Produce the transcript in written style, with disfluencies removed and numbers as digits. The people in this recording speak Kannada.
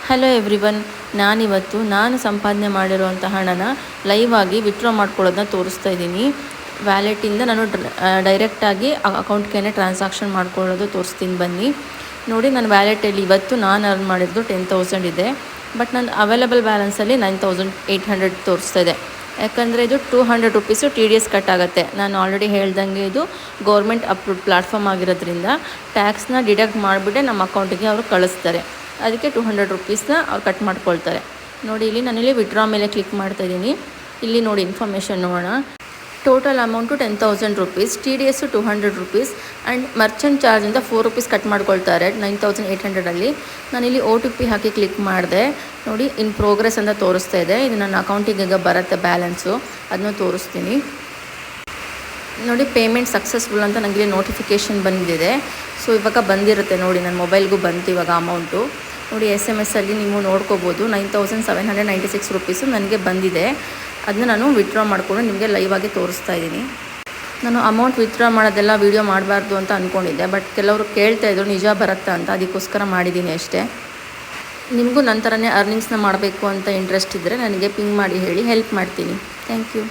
ಹಲೋ ಎವ್ರಿವನ್, ನಾನು ಸಂಪಾದನೆ ಮಾಡಿರುವಂಥ ಹಣನ ಲೈವ್ ಆಗಿ ವಿತ್ಡ್ರಾ ಮಾಡ್ಕೊಳ್ಳೋದನ್ನ ತೋರಿಸ್ತಾ ಇದ್ದೀನಿ. ವ್ಯಾಲೆಟಿಂದ ನಾನು ಡೈರೆಕ್ಟಾಗಿ ಅಕೌಂಟ್ಗೆ ಟ್ರಾನ್ಸಾಕ್ಷನ್ ಮಾಡ್ಕೊಳ್ಳೋದು ತೋರಿಸ್ತೀನಿ ಬನ್ನಿ. ನೋಡಿ, ನನ್ನ ವ್ಯಾಲೆಟಲ್ಲಿ ಇವತ್ತು ನಾನು ಅರ್ನ್ ಮಾಡಿದ್ದು 10,000 ಇದೆ. ಬಟ್ ನನ್ನ ಅವೈಲಬಲ್ ಬ್ಯಾಲೆನ್ಸಲ್ಲಿ 9,800 ತೋರಿಸ್ತಾ ಇದೆ. ಯಾಕಂದರೆ ಇದು 200 ರುಪೀಸು TDS ಕಟ್ ಆಗುತ್ತೆ. ನಾನು ಆಲ್ರೆಡಿ ಹೇಳ್ದಂಗೆ ಇದು ಗೌರ್ಮೆಂಟ್ ಅಪ್ರೂವ್ಡ್ ಪ್ಲ್ಯಾಟ್ಫಾರ್ಮ್ ಆಗಿರೋದ್ರಿಂದ ಟ್ಯಾಕ್ಸ್ನ ಡಿಡಕ್ಟ್ ಮಾಡಿಬಿಟ್ಟೆ ನಮ್ಮ ಅಕೌಂಟಿಗೆ ಅವರು ಕಳಿಸ್ತಾರೆ. ಅದಕ್ಕೆ 200 ರುಪೀಸ್ನ ಅವ್ರು ಕಟ್ ಮಾಡ್ಕೊಳ್ತಾರೆ. ನೋಡಿ, ಇಲ್ಲಿ ನಾನಿಲ್ಲಿ ವಿಡ್ರಾ ಮೇಲೆ ಕ್ಲಿಕ್ ಮಾಡ್ತಾ ಇದ್ದೀನಿ. ಇಲ್ಲಿ ನೋಡಿ ಇನ್ಫಾರ್ಮೇಷನ್ ನೋಡೋಣ. Total amount 10,000 rupees, TDS 200 rupees and merchant ಚಾರ್ಜಿಂದ 4 ರುಪೀಸ್ ಕಟ್ ಮಾಡ್ಕೊಳ್ತಾರೆ 9,800ಅಲ್ಲಿ. ನಾನಿಲ್ಲಿ OTP ಹಾಕಿ ಕ್ಲಿಕ್ ಮಾಡಿದೆ. ನೋಡಿ, ಇನ್ ಪ್ರೋಗ್ರೆಸ್ ಅಂತ ತೋರಿಸ್ತಾ ಇದೆ. ಇದು ನನ್ನ ಅಕೌಂಟಿಗೆ ಈಗ ಬರುತ್ತೆ ಬ್ಯಾಲೆನ್ಸು, ಅದನ್ನು ತೋರಿಸ್ತೀನಿ. ನೋಡಿ, ಪೇಮೆಂಟ್ ಸಕ್ಸಸ್ಫುಲ್ ಅಂತ ನನಗೆ ನೋಟಿಫಿಕೇಷನ್ ಬಂದಿದೆ. ಸೊ ಇವಾಗ ಬಂದಿರುತ್ತೆ ನೋಡಿ, ನನ್ನ ಮೊಬೈಲ್ಗೂ ಬಂತು ಇವಾಗ ಅಮೌಂಟು. ನೋಡಿ, SMS ಅಲ್ಲಿ ನೀವು ನೋಡ್ಕೋಬೋದು 9,796 ರುಪೀಸು ನನಗೆ ಬಂದಿದೆ. ಅದನ್ನ ನಾನು ವಿತ್ಡ್ರಾ ಮಾಡಿಕೊಂಡು ನಿಮಗೆ ಲೈವ್ ಆಗಿ ತೋರಿಸ್ತಾ ಇದ್ದೀನಿ. ನಾನು ಅಮೌಂಟ್ ವಿತ್ಡ್ರಾ ಮಾಡೋದೆಲ್ಲ ವೀಡಿಯೋ ಮಾಡಬಾರ್ದು ಅಂತ ಅಂದ್ಕೊಂಡಿದ್ದೆ. ಬಟ್ ಕೆಲವರು ಕೇಳ್ತಾಯಿದ್ರು ನಿಜ ಬರುತ್ತಾ ಅಂತ, ಅದಕ್ಕೋಸ್ಕರ ಮಾಡಿದ್ದೀನಿ ಅಷ್ಟೇ. ನಿಮಗೂ ನನ್ನ ಥರನೇ ಅರ್ನಿಂಗ್ಸ್ನ ಮಾಡಬೇಕು ಅಂತ ಇಂಟ್ರೆಸ್ಟ್ ಇದ್ದರೆ ನನಗೆ ಪಿಂಗ್ ಮಾಡಿ ಹೇಳಿ, ಹೆಲ್ಪ್ ಮಾಡ್ತೀನಿ. Thank you.